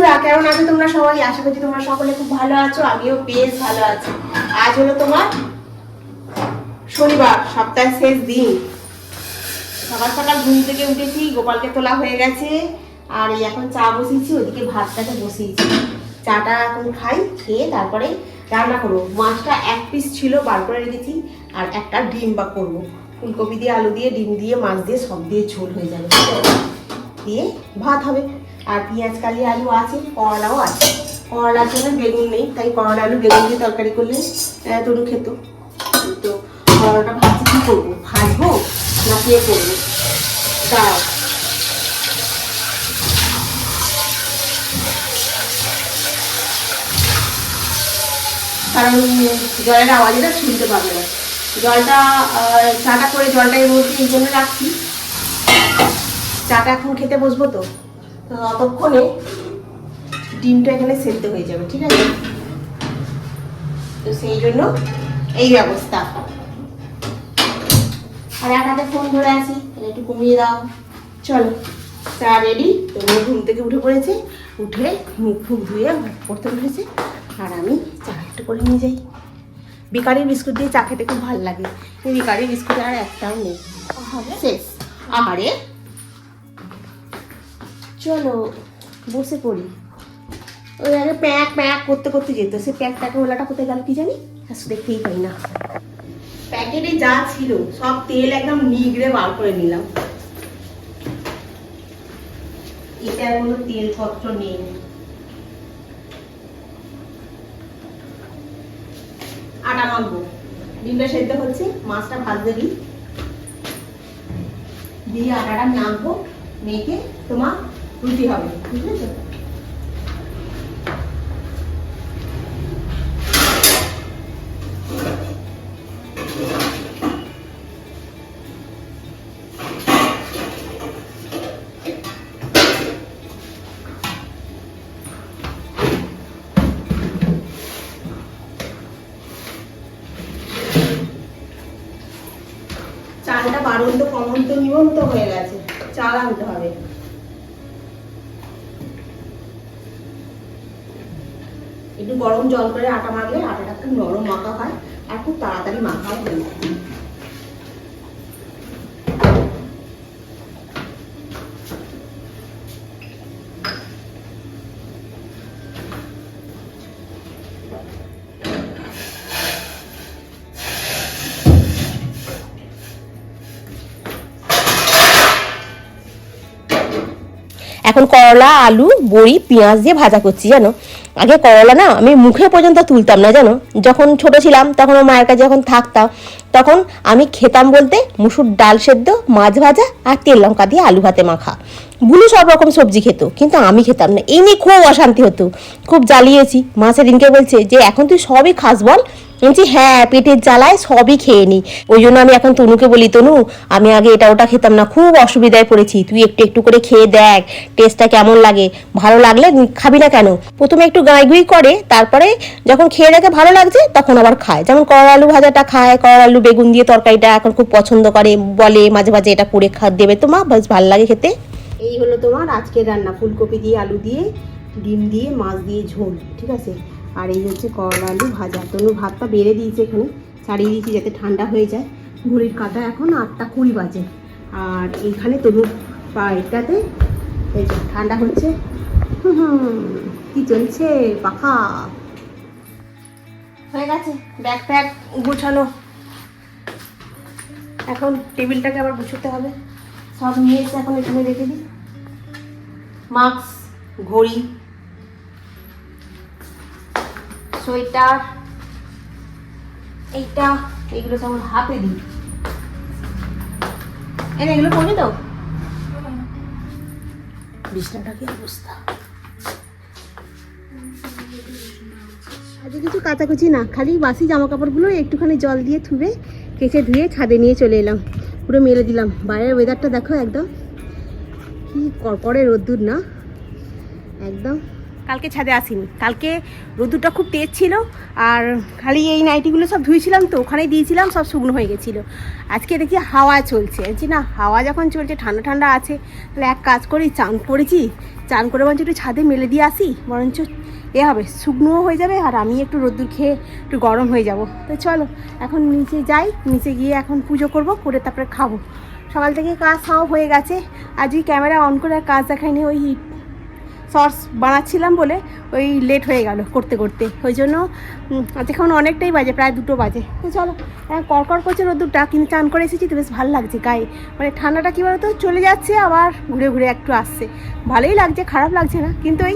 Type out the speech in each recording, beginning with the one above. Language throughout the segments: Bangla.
বন্ধুরা, কেমন আছো তোমরা সবাই? আশা করছি তোমরা সকলে খুব ভালো আছো, আমিও বেশ ভালো আছি। আজ হলো তোমার শনিবার, সপ্তাহের শেষ দিন। সকাল সকাল ঘুম থেকে উঠেছি, গোপালকে তোলা হয়ে গেছে, আর এই এখন চা বসিয়েছি, ওদিকে ভাতটাকে বসিয়েছি। চাটা এখন খাই, খেয়ে তারপরে রান্না করবো। মাছটা এক পিস ছিল, বার করে রেখেছি, আর একটা ডিম বা করবো। ফুলকপি দিয়ে, আলু দিয়ে, ডিম দিয়ে, মাছ দিয়ে, সব দিয়ে ঝোল হয়ে যাবে, দিয়ে ভাত হবে। আর পেঁয়াজ কালি আলু আছে, করলাও আছে। করলার জন্য বেগুন নেই, তাই করলা আলু বেগুন দিয়ে তরকারি করলে তরু খেত। তো করলাটা ভাবছি কী করবো, ভাজবো না কে করবো। দাও কারণ জলের আওয়াজটা শুনতে পাবে না। জলটা চাটা করে জলটা এর মধ্যে এই জন্য রাখছি, চাটা এখন খেতে বসবো তো ততক্ষণে ডিমটা এখানে সেদ্ধ হয়ে যাবে, ঠিক আছে? তো সেই জন্য এই ব্যবস্থা। আর এক হাতে ফোন ধরে আছি, একটু কমিয়ে দাও। চলো, চা রেডি। তুমি ঘুম থেকে উঠে পড়েছে, উঠে মুখ ফুক ধুয়ে পড়তে বসেছে, আর আমি চা একটু করে নিয়ে যাই। বেকারি বিস্কুট দিয়ে চা খেতে খুব ভালো লাগে। এই বেকারি বিস্কুট আর একটাও নেই, শেষ। আহারে, চলো বসে পড়ি। ওই আগে প্যাক প্যাক করতে করতে যেত, সে প্যাকটাকে ওলাটা কোথায় গেল কি জানি, দেখতেই পাই না। প্যাকেটে যা ছিল সব তেল একদম নিগড়ে বার করে নিলাম। এটা কোনো তেলপত্র নেই। আটা মাখবো, ডিমটা সেদ্ধ হচ্ছে, মাছটা ভাজতে দিই, দিয়ে আটাটা মাখবো, মেখে তোমার রুটি হবে, বুঝলেছো? চালটা বাড়ন্ত কমন্ত নিমন্ত হয়ে গেছে, চাল আনতে হবে। একটু গরম জল করে আটা মাখলে আটাটা খুব নরম মাখা হয়, আর খুব তাড়াতাড়ি মাখা হয়। এখন করলা আলু বড়ি পেঁয়াজ দিয়ে ভাজা করছি, জানো? আগে করলা না আমি মুখে পর্যন্ত তুলতাম না, জানো? যখন ছোট ছিলাম তখন আমার মায়ের কাছে যখন থাকতাম, তখন আমি খেতাম বলতে মুসুর ডাল সেদ্ধ, মাছ ভাজা আর তেল লঙ্কা দিয়ে আলু ভাতে মাখা। বুলু সব রকম সবজি খেত, কিন্তু আমি খেতাম না। এই নিয়ে খুব অশান্তি হতো, খুব জ্বালিয়েছি। মা সেদিনকে বলছে যে এখন তুই সবই খাস বল? বলছি হ্যাঁ, পেটের জ্বালায় সবই খেয়ে নিই। ওই জন্য আমি এখন তনুকে বলি, তনু আমি আগে এটা ওটা খেতাম না, খুব অসুবিধায় পড়েছি, তুই একটু একটু করে খেয়ে দেখ টেস্টটা কেমন লাগে, ভালো লাগলে খাবি না কেন? প্রথমে একটু গাঁইগুই করে, তারপরে যখন খেয়ে দেখে ভালো লাগছে তখন আবার খায়। যেমন করলা আলু ভাজাটা খায়, করলা আলু বেগুন দিয়ে তরকারিটা এখন খুব পছন্দ করে, বলে মাঝে মাঝে এটা করে দেবে তো মা, বেশ ভালো লাগে খেতে। এই হলো তোমার আজকের রান্না, ফুলকপি দিয়ে আলু দিয়ে ডিম দিয়ে মাছ দিয়ে ঝোল, ঠিক আছে? আর এই হচ্ছে করলা আলু ভাজা। তনু ভাতটা বেড়ে দিয়েছে, এখানে ছাড়িয়ে দিয়েছি যাতে ঠান্ডা হয়ে যায়। ঘড়ির কাঁটা এখন 8:20 বাজে, আর এইখানে তনুর এটাতে এই যে ঠান্ডা হচ্ছে। কি চলছে পাখা? হয়ে গেছে ব্যাগ ট্যাগ গুছানো, এখন টেবিলটাকে আবার গুছোতে হবে। সব নিয়ে এসে এখন এখানে রেখে দিই। মাস্ক, ঘড়ি, সোয়েটার, এইটা, এগুলো সব হাতে দিই। এগুলো পরে দাও। বিছনাটা কি অবস্থা? আজকে কিছু কাচাকুচি না, খালি বাসি জামা কাপড়গুলো একটুখানি জল দিয়ে ধুবে কেচে ধুয়ে ছাদে নিয়ে চলে এলাম, পুরো মেলে দিলাম। বাইরের ওয়েদারটা দেখো, একদম কি কড়কড়ে রোদ্দুর না, একদম কালকে ছাদে আসিনি, কালকে রোদুরটা খুব তেজ ছিল আর খালি এই নাইটিগুলো সব ধুয়েছিলাম তো ওখানেই দিয়েছিলাম, সব শুকনো হয়ে গেছিলো। আজকে দেখি হাওয়া চলছে, যে না হাওয়া যখন চলছে ঠান্ডা ঠান্ডা আছে, তাহলে এক কাজ করি, চান করেছি, চান করে বরঞ্চ একটু ছাদে মেলে দিয়ে আসি, বরঞ্চ এ হবে শুকনোও হয়ে যাবে আর আমি একটু রোদ্দুর খেয়ে একটু গরম হয়ে যাব। তো চলো এখন নিচে যাই, নিচে গিয়ে এখন পুজো করব, করে তারপরে খাবো। সকাল থেকে কাজ সব হয়ে গেছে, আজকে ক্যামেরা অন করে আর কাজ দেখায়নি, ওই শর্টস বানাচ্ছিলাম বলে ওই লেট হয়ে গেল করতে করতে, ওই জন্য এখন অনেকটাই বাজে, প্রায় 2টো বাজে। তো চলো কড়কড় করছে রোদ্দুরটা, কিন্তু চান করে এসেছি তো বেশ ভালো লাগছে গায়ে, মানে ঠান্ডাটা কী বলতো চলে যাচ্ছে আবার ঘুরে ঘুরে একটু আসছে, ভালোই লাগছে, খারাপ লাগছে না, কিন্তু ওই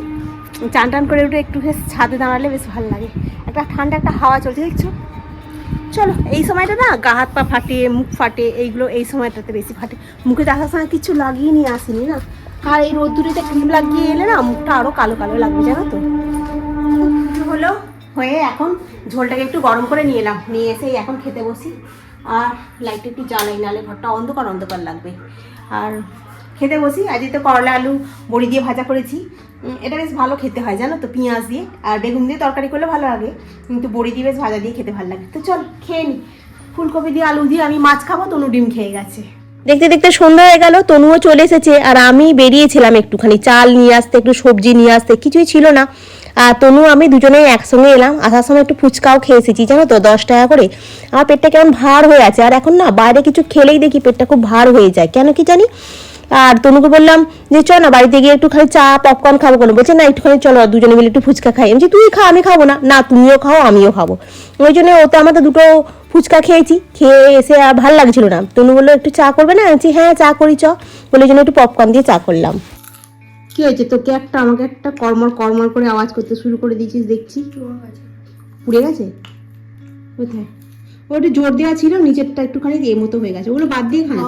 চান টান করে উঠে একটু ছাদে দাঁড়ালে বেশ ভালো লাগে, একটা ঠান্ডা একটা হাওয়া চলছে দেখছো। চলো এই সময়টা না গা হাত পা ফাটে, মুখ ফাটে, এইগুলো এই সময়টাতে বেশি ফাটে, মুখে আসার সময় কিছু লাগিয়ে নিয়ে আসিনি না, আর এই রোদ্দুরিতে ক্রিম লাগিয়ে এলে না মুখটা আরও কালো কালো লাগবে জানো তো। হলো হয়ে এখন ঝোলটাকে একটু গরম করে নিয়ে এলাম, নিয়ে এসে এখন খেতে বসি, আর লাইটটা একটু জ্বালাই, নাহলে ঘরটা অন্ধকার অন্ধকার লাগবে। আর খেতে বসি, আজকে তো করলা আলু বড়ি দিয়ে ভাজা করেছি, এটা বেশ ভালো খেতে হয় জানো তো, পেঁয়াজ দিয়ে আর বেগুন দিয়ে তরকারি করলে ভালো লাগে, কিন্তু বড়ি দিয়ে বেশ ভাজা দিয়ে খেতে ভালো লাগে। তো চল খেয়ে নি, ফুলকপি দিয়ে আলু দিয়ে আমি মাছ খাবো, তনু ডিম খেয়ে গেছে। দেখতে দেখতে সন্ধ্যা হয়ে গেল, তনুও চলে এসেছে, আর আমি বেরিয়েছিলাম একটুখানি চাল নিয়ে আসতে, একটু সবজি নিয়ে আসতে, কিছুই ছিল না। আর তনু আমি দুজনেই একসঙ্গে এলাম, আসার সময় একটু ফুচকাও খেয়ে এসেছি জানো তো, 10 টাকা করে। আমার পেটটা কেমন ভার হয়ে আছে, আর এখন না বাইরে কিছু খেলেই দেখি পেটটা খুব ভার হয়ে যায়, কেন কি জানি। আর তনুকে বললাম যে চ না বাড়িতে গিয়ে একটুখানি চা পপকর্ন খাবো, কোনো বলছে না একটুখানি চলো দুজনে মিলে একটু ফুচকা খাই। আমি তুই খা, আমি খাবো না, না তুমিও খাও আমিও খাবো। ওই জন্য ওতে আমাদের দুটো ফুচকা খেয়েছি, খেয়ে এসে আর ভালো লাগছিল না। তনু বললো একটু চা করবে না, আমি হ্যাঁ চা করি চ, বলে জন্য একটু পপকর্ন দিয়ে চা করলাম। কি হয়েছে তোকে একটা আমাকে একটা কর্মর কর্মর করে আওয়াজ করতে শুরু করে দিয়েছিস দেখছি, পুড়ে গেছে কোথায়? ওটা জোর দেওয়া ছিল, নিচেরটা একটুখানি এর মতো হয়ে গেছে, ওগুলো বাদ দিয়ে খানা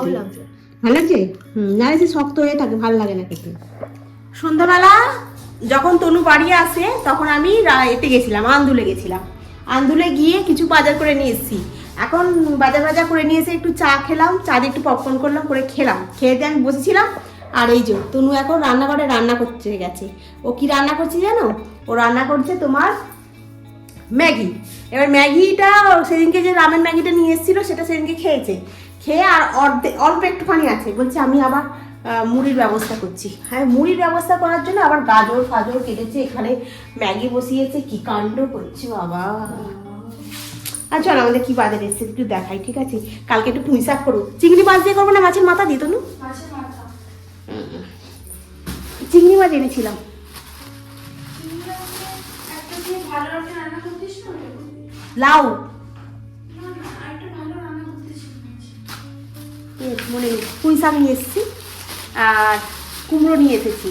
ভালো লাগছে না যে শক্ত হয়ে থাকে ভালো লাগে না খেতে। সন্ধ্যাবেলা যখন তনু বাড়ি আসে তখন আমি এতে গেছিলাম, আন্দুলে গেছিলাম, আন্দুলে গিয়ে কিছু বাজার করে নিয়ে এসেছি। এখন বাজার করে নিয়ে এসে একটু চা খেলাম, চা দিয়ে একটু পপকর্ন করলাম, করে খেলাম, খেয়ে দিয়ে আমি বসেছিলাম। আর এই যে তনু এখন রান্নাঘরে রান্না করতে গেছে। ও কি রান্না করছে জানো? ও রান্না করছে তোমার ম্যাগি। এবার ম্যাগিটা সেদিনকে যে রামেন ম্যাগিটা নিয়ে এসেছিলো সেটা সেদিনকে খেয়েছে, খেয়ে আর অল্প একটুখানি আছে, বলছে আমি আবার মুড়ির ব্যবস্থা করছি। হ্যাঁ মুড়ির ব্যবস্থা করার জন্য আবার গাজর ফাজর কেটেছে, এখানে ম্যাগি বসিয়েছে, কি কাণ্ড করছে বাবা। আর চল আমাদের কি বাজার এসছে একটু দেখাই, ঠিক আছে? কালকে একটু পুঁই শাক করবো, চিংড়ি মাছ দিয়ে করবো না মাছের মাথা দিয়ে? তনু চিংড়ি মাছ এনেছিলাম। লাউ মনে পুঁই শাক নিয়ে এসেছি, আর কুমড়ো নিয়ে এসেছি,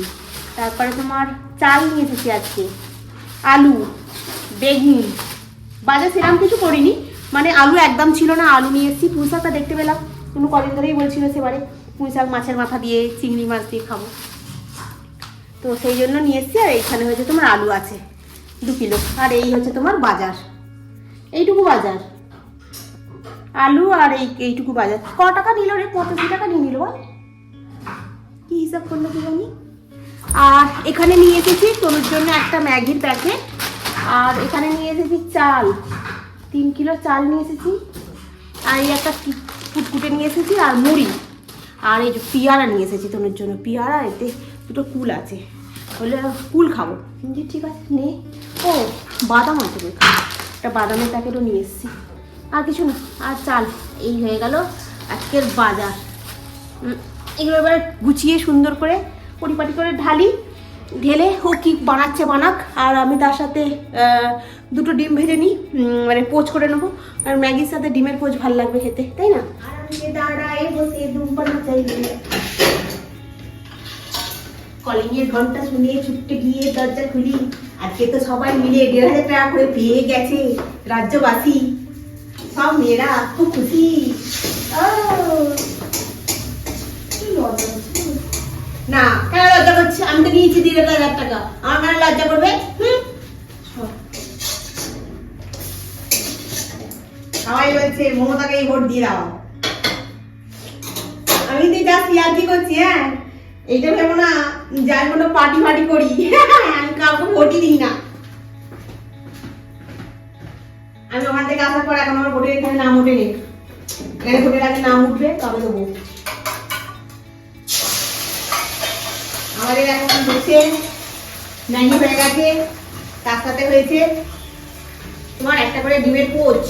তারপরে তোমার চাল নিয়ে এসেছি আজকে, আলু বেগুন, বাজার সেরকম কিছু করিনি, মানে আলু একদম ছিল না, আলু নিয়ে এসেছি। পুঁই শাকটা দেখতে পেলাম, কোনো কদিন ধরেই বলছিল সেবারে পুঁই শাক মাছের মাথা দিয়ে চিংড়ি মাছ দিয়ে খাবো, তো সেই জন্য নিয়ে এসেছি। আর এইখানে হয়েছে তোমার আলু আছে 2 কিলো, আর এই হচ্ছে তোমার বাজার, এইটুকু বাজার, আলু আর এইটুকু বাজার। ক টাকা নিল রে? 85 টাকা নিয়ে নিল, কি হিসাব করলো কি জানি। আর এখানে নিয়ে এসেছি তোর জন্য একটা ম্যাগির প্যাকেট, আর এখানে নিয়ে এসেছি চাল, 3 কিলো চাল নিয়ে এসেছি, আর এই একটা কুটকুটে নিয়ে এসেছি, আর মুড়ি, আর এই যে পিয়ারা নিয়ে এসেছি তোর জন্য, পিয়ারা, এতে 2টো কুল আছে, বলে কুল খাবো। ঠিক আছে নে। ও বাদাম আছে, একটা বাদামের প্যাকেটও নিয়ে এসেছি, আর কিছু না, আর চাল। এই হয়ে গেল আজকের বাজার। এগুলো এবার গুছিয়ে সুন্দর করে পরিপাটি করে ঢেলে ও কি বানাচ্ছে বানাক, আর আমি তার সাথে 2টো ডিম ভেজে নিই, মানে পোচ করে নেবো, আর ম্যাগির সাথে ডিমের পোচ ভালো লাগবে খেতে, তাই না? আর আমি দাঁড়ায় বসে দুম্পানা চাইলে কলিংয়ের ঘন্টা শুনিয়ে ছুটতে গিয়ে দরজা খুলি, আজকে তো সবাই মিলে 1,500 টাকা করে পেয়ে গেছে রাজ্যবাসী, সব মেয়েরা খুব খুশি। না কেন লজ্জা করছে? আমি তো নিয়েছি 1,500 টাকা, আমার কেন লজ্জা করবে? সবাই বলছে মমতাকেই ভোট দিয়ে দাও, আমি তো যা সিয়ার্কি করছি। হ্যাঁ এইটা ভেবো না যাই কোনো পার্টি ফার্টি করি, আমি কাউকে ভোটই দিই না। আমি ওখান থেকে আসার পর এখন আমার ভোটের এখানে নাম ওঠেনি, এখানে ভোটের আগে নাম উঠবে তবে দেবো। আমাদের এখন বসে ম্যাগি হয়ে গেছে, তার সাথে হয়েছে তোমার একটা করে ডিমের পোচ,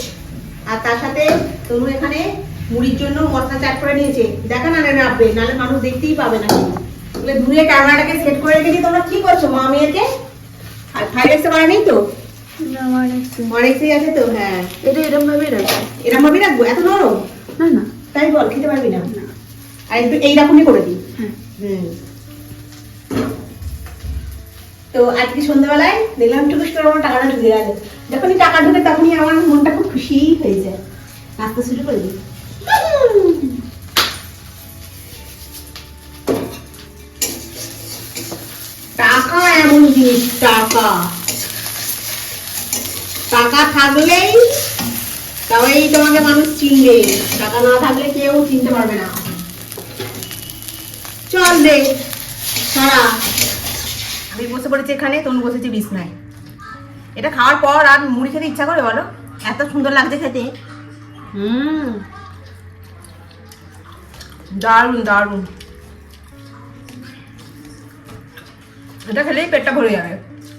আর তার সাথে তনু এখানে মুড়ির জন্য মশলা চাট করে নিয়েছে। দেখা না রাখবে, নাহলে মানুষ দেখতেই পাবে না। তাহলে ধুয়ে ক্যামেরাটাকে সেট করে রেখেছি। তোমরা কি করছো মা মেয়েতে? আর ফ্রাইড রাইসে বানাই নেই তো? অনেকটাই আছে তো। হ্যাঁ, এটা এরকম ভাবেই রাখবো। এরকম ভাবেই রাখবো? এত নরম? না না, তাই বল, খেতে পারবি না? আর একটু এইরকমই করে দিই। হ্যাঁ। তো আজকে সন্ধ্যাবেলায় দেখলাম টুকুস করে আমার টাকাটা ঢুকে গেল। যখনই টাকা ঢুকে তখনই আমার মনটা খুব খুশি হয়ে যায়। নাচতে শুরু করে দিই। টাকা এমন জিনিস, টাকা টাকা থাকলেই তবেই তোমাকে মানুষ চিনবে, টাকা না থাকলে কেউ চিনতে পারবে না। চল দে সারা। আমি বসে পড়েছি এখানে, তনু বসেছি বিছনায়। এটা খাওয়ার পর আর মুড়ি খেতে ইচ্ছা করে বলো? এত সুন্দর লাগছে খেতে। দারুণ দারুণ। এটা খেলেই পেটটা ভরে যাবে।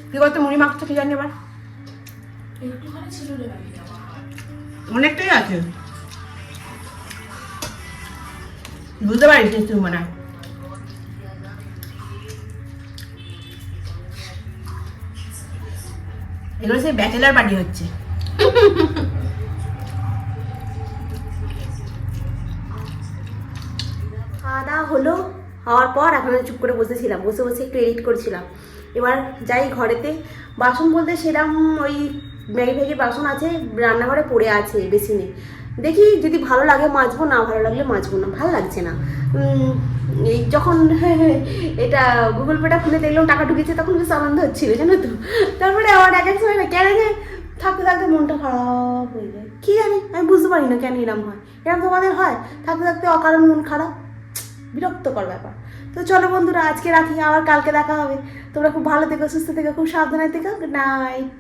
কি করতে মুড়ি মাখছো কি জানি এবার? অনেকটাই আছে, বুঝতে পারিস তুই মনে হয়। এগুলো সেই ব্যাচেলার পার্টি হচ্ছে। খাওয়া দাওয়া হলো, হওয়ার পর এখন আমি চুপ করে বসেছিলাম, বসে বসে একটু এডিট করছিলাম। এবার যাই ঘরেতে, বাসন বলতে সেরকম ওই ম্যাগি ফ্যাগি বাসন আছে রান্নাঘরে পড়ে আছে বেসিনে। দেখি যদি ভালো লাগে মাজবো, না ভালো লাগলে মাজবো না, ভালো লাগছে না। এই যখন এটা গুগল পেটা খুলে দেখলাম টাকা ঢুকেছে, তখন বেশ আনন্দ হচ্ছিল জানো তো। তারপরে আবার এক এক সময় না কেন যে থাকতে থাকতে মনটা খারাপ হয়ে যায়, কি জানি আমি বুঝতে পারি না কেন এরম হয়। এরকম তোমাদের হয়? থাকতে থাকতে অকারণ মন খারাপ, বিরক্তকর ব্যাপার। তো চলো বন্ধুরা, আজকে রাখি, আবার কালকে দেখা হবে। তোমরা খুব ভালো থেকো, সুস্থ থেকো, খুব সাবধানে থেকো। Good night.